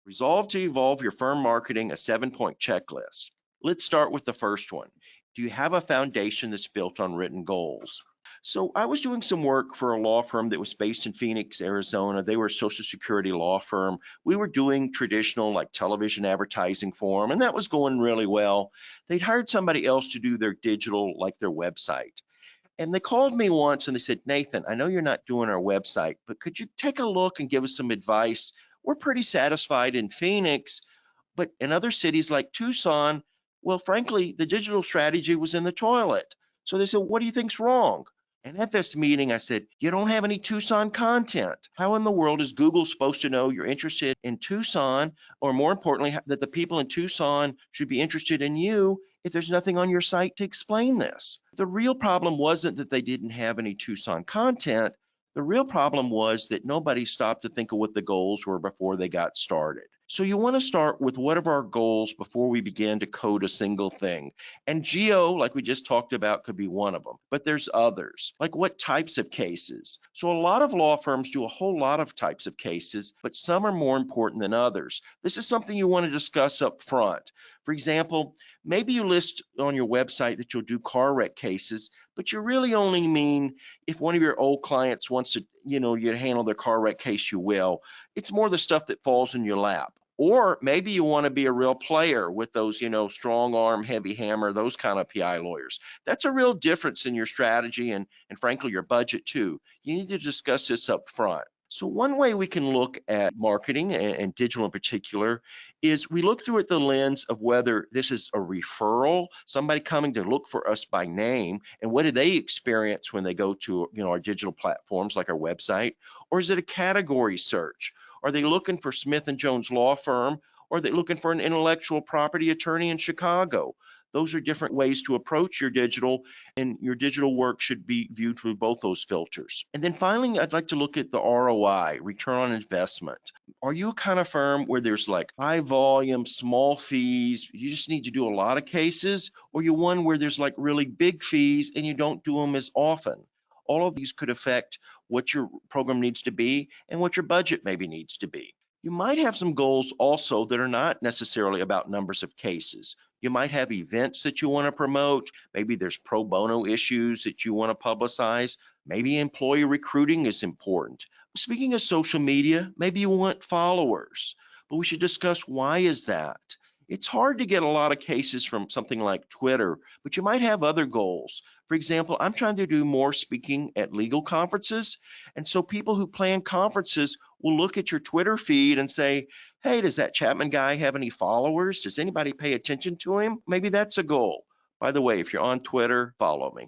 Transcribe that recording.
Resolve to evolve your firm marketing, a 7-point checklist. Let's start with the first one. Do you have a foundation that's built on written goals? So I was doing some work for a law firm that was based in Phoenix, Arizona. They were a Social Security law firm. We were doing traditional like television advertising for them, and that was going really well. They'd hired somebody else to do their digital, like their website. And they called me once and they said, Nathan, I know you're not doing our website, but could you take a look and give us some advice? We're pretty satisfied in Phoenix, but in other cities like Tucson, well, frankly, the digital strategy was in the toilet. So they said, what do you think's wrong? And at this meeting, I said, you don't have any Tucson content. How in the world is Google supposed to know you're interested in Tucson, or more importantly, that the people in Tucson should be interested in you if there's nothing on your site to explain this? The real problem wasn't that they didn't have any Tucson content. The real problem was that nobody stopped to think of what the goals were before they got started. So you want to start with what are our goals before we begin to code a single thing. And geo, like we just talked about, could be one of them, but there's others. Like what types of cases? So a lot of law firms do a whole lot of types of cases, but some are more important than others. This is something you want to discuss up front. For example, maybe you list on your website that you'll do car wreck cases, but you really only mean if one of your old clients wants to, you to handle their car wreck case, you will. It's more the stuff that falls in your lap. Or maybe you want to be a real player with those, strong arm, heavy hammer, those kind of PI lawyers. That's a real difference in your strategy and frankly, your budget too. You need to discuss this up front. So one way we can look at marketing and digital in particular is we look through it the lens of whether this is a referral, somebody coming to look for us by name, and what do they experience when they go to our digital platforms like our website, or is it a category search? Are they looking for Smith and Jones Law Firm, or are they looking for an intellectual property attorney in Chicago? Those are different ways to approach your digital, and your digital work should be viewed through both those filters. And then finally, I'd like to look at the ROI, return on investment. Are you a kind of firm where there's like high volume, small fees, you just need to do a lot of cases, or you one where there's like really big fees and you don't do them as often? All of these could affect what your program needs to be and what your budget maybe needs to be. You might have some goals also that are not necessarily about numbers of cases. You might have events that you want to promote. Maybe there's pro bono issues that you want to publicize. Maybe employee recruiting is important. Speaking of social media, maybe you want followers, but we should discuss why is that? It's hard to get a lot of cases from something like Twitter, but you might have other goals. For example, I'm trying to do more speaking at legal conferences. And so people who plan conferences will look at your Twitter feed and say, hey, does that Chapman guy have any followers? Does anybody pay attention to him? Maybe that's a goal. By the way, if you're on Twitter, follow me.